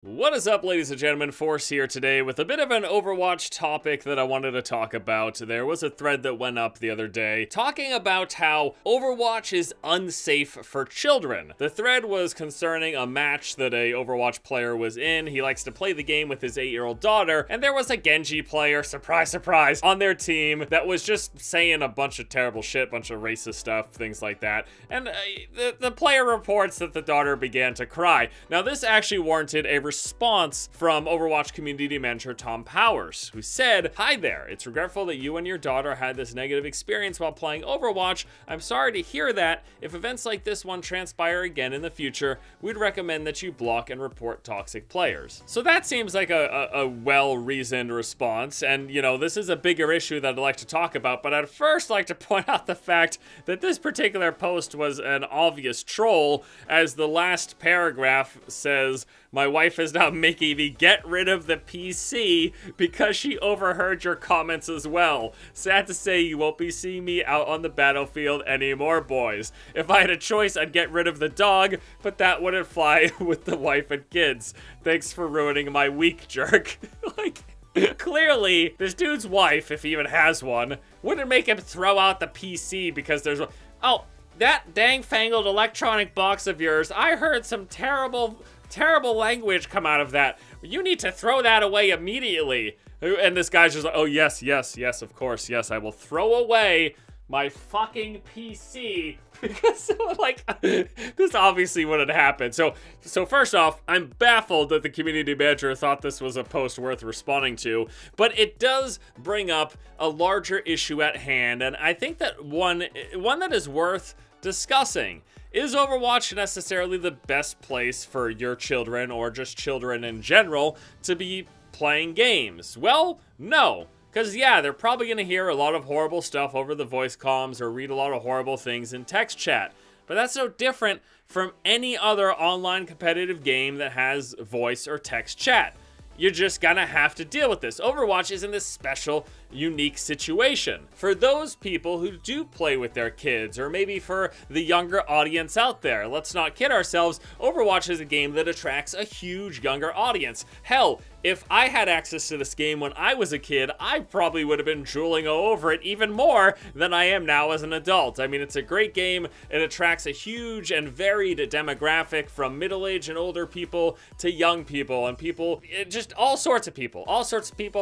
What is up, ladies and gentlemen? Force here today with a bit of an Overwatch topic that I wanted to talk about. There was a thread that went up the other day talking about how Overwatch is unsafe for children. The thread was concerning a match that a Overwatch player was in. He likes to play the game with his 8-year-old daughter, and there was a Genji player, surprise, surprise, on their team that was just saying a bunch of terrible shit, bunch of racist stuff, things like that. And the player reports that the daughter began to cry. Now, this actually warranted a response from Overwatch community manager Tom Powers, who said, "Hi there, it's regretful that you and your daughter had this negative experience while playing Overwatch. I'm sorry to hear that. If events like this one transpire again in the future, we'd recommend that you block and report toxic players." So that seems like a well-reasoned response, and you know, this is a bigger issue that I'd like to talk about, but I'd first like to point out the fact that this particular post was an obvious troll, as the last paragraph says, "My wife is now making me get rid of the PC because she overheard your comments as well. Sad to say you won't be seeing me out on the battlefield anymore, boys. If I had a choice, I'd get rid of the dog, but that wouldn't fly with the wife and kids. Thanks for ruining my week, jerk." Like, clearly, this dude's wife, if he even has one, wouldn't make him throw out the PC because there's... Oh, that dang-fangled electronic box of yours, I heard some terrible language come out of that. You need to throw that away immediately. And this guy's just like, oh, yes, of course, yes, I will throw away my fucking PC. Because, like, this obviously wouldn't happen. So first off, I'm baffled that the community manager thought this was a post worth responding to, but it does bring up a larger issue at hand, and I think that one that is worth discussing. Is Overwatch necessarily the best place for your children, or just children in general, to be playing games? Well, no. Because, yeah, they're probably going to hear a lot of horrible stuff over the voice comms or read a lot of horrible things in text chat. But that's no different from any other online competitive game that has voice or text chat. You're just gonna have to deal with this. Overwatch is in this special, unique situation. For those people who do play with their kids, or maybe for the younger audience out there, let's not kid ourselves, Overwatch is a game that attracts a huge younger audience. Hell, if I had access to this game when I was a kid, I probably would have been drooling over it even more than I am now as an adult. I mean, it's a great game. It attracts a huge and varied demographic, from middle-aged and older people to young people and people, just all sorts of people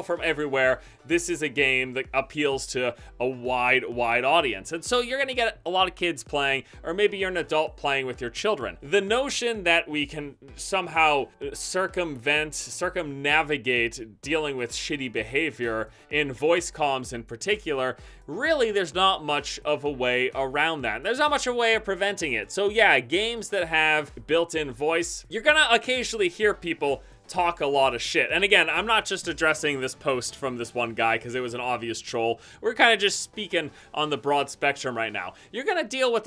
from everywhere. This is a game that appeals to a wide audience. And so you're gonna get a lot of kids playing, or maybe you're an adult playing with your children. The notion that we can somehow circumnavigate dealing with shitty behavior in voice comms in particular, really there's not much of a way around that. There's not much of a way of preventing it. So yeah, games that have built-in voice, you're gonna occasionally hear people talk a lot of shit. And again, I'm not just addressing this post from this one guy because it was an obvious troll. We're kind of just speaking on the broad spectrum right now. You're gonna deal with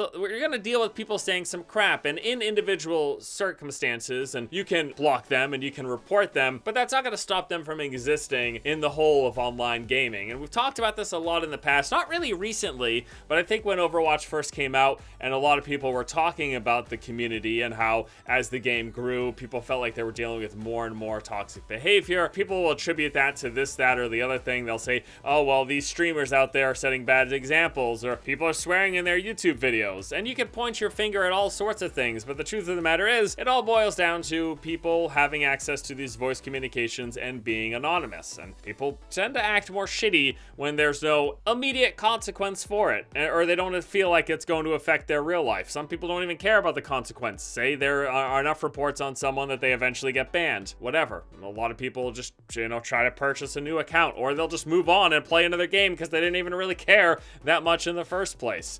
people saying some crap, and in individual circumstances, and you can block them and you can report them, but that's not gonna stop them from existing in the whole of online gaming. And we've talked about this a lot in the past, not really recently, but I think when Overwatch first came out and a lot of people were talking about the community and how as the game grew, people felt like they were dealing with more and more toxic behavior. People will attribute that to this, that, or the other thing. They'll say, oh, well, these streamers out there are setting bad examples, or people are swearing in their YouTube videos. And you can point your finger at all sorts of things, but the truth of the matter is, it all boils down to people having access to these voice communications and being anonymous. And people tend to act more shitty when there's no immediate consequence for it, or they don't feel like it's going to affect their real life. Some people don't even care about the consequence. Say there are enough reports on someone that they eventually get banned. Whatever. A lot of people just, you know, try to purchase a new account, or they'll just move on and play another game because they didn't even really care that much in the first place.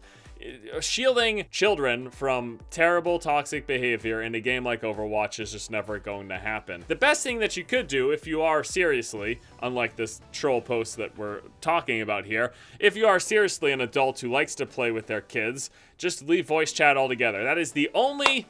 Shielding children from terrible toxic behavior in a game like Overwatch is just never going to happen. The best thing that you could do, if you are seriously, unlike this troll post that we're talking about here, if you are seriously an adult who likes to play with their kids, just leave voice chat altogether. That is the only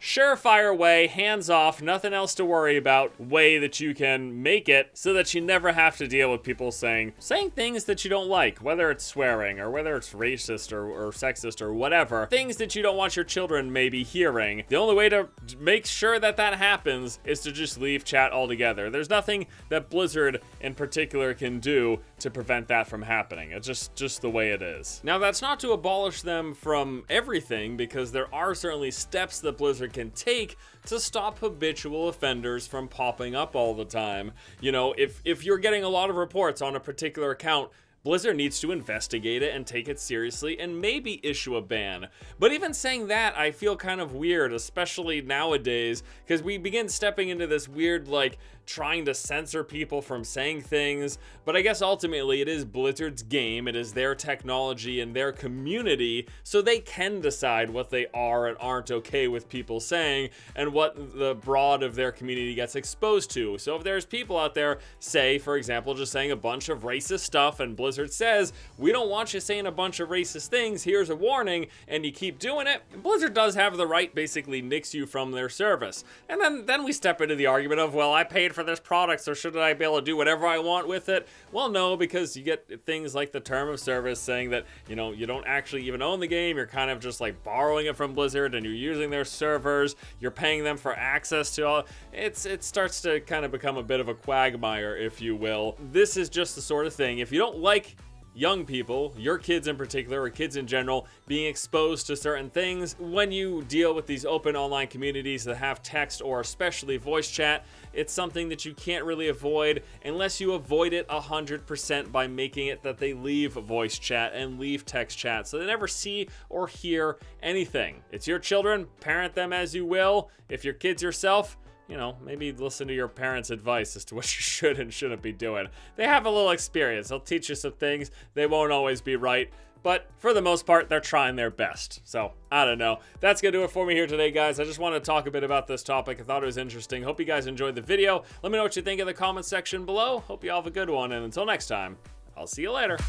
surefire way, hands off, nothing else to worry about way that you can make it so that you never have to deal with people saying things that you don't like, whether it's swearing or whether it's racist or sexist or whatever, things that you don't want your children maybe hearing. The only way to make sure that that happens is to just leave chat altogether. There's nothing that Blizzard in particular can do to prevent that from happening. It's just the way it is. Now, that's not to abolish them from everything, because there are certainly steps that Blizzard can take to stop habitual offenders from popping up all the time. You know, if you're getting a lot of reports on a particular account, Blizzard needs to investigate it and take it seriously and maybe issue a ban. But even saying that, I feel kind of weird, especially nowadays, because we begin stepping into this weird, like, trying to censor people from saying things. But I guess ultimately it is Blizzard's game, it is their technology and their community, so they can decide what they are and aren't okay with people saying and what the broad of their community gets exposed to. So if there's people out there, say, for example, just saying a bunch of racist stuff, and Blizzard says, we don't want you saying a bunch of racist things, here's a warning, and you keep doing it, Blizzard does have the right basically nix you from their service. And then we step into the argument of, well, I paid for this product, so shouldn't I be able to do whatever I want with it? Well, no, because you get things like the term of service saying that, you know, you don't actually even own the game, you're kind of just like borrowing it from Blizzard and you're using their servers, you're paying them for access to all. It starts to kind of become a bit of a quagmire, if you will. This is just the sort of thing, if you don't like young people, your kids in particular, or kids in general, being exposed to certain things, when you deal with these open online communities that have text or especially voice chat, it's something that you can't really avoid unless you avoid it 100% by making it that they leave voice chat and leave text chat so they never see or hear anything. It's your children, parent them as you will. If your kids yourself, you know, maybe listen to your parents' advice as to what you should and shouldn't be doing. They have a little experience. They'll teach you some things. They won't always be right, but for the most part, they're trying their best. So, I don't know. That's gonna do it for me here today, guys. I just want to talk a bit about this topic. I thought it was interesting. Hope you guys enjoyed the video. Let me know what you think in the comment section below. Hope you all have a good one, and until next time, I'll see you later.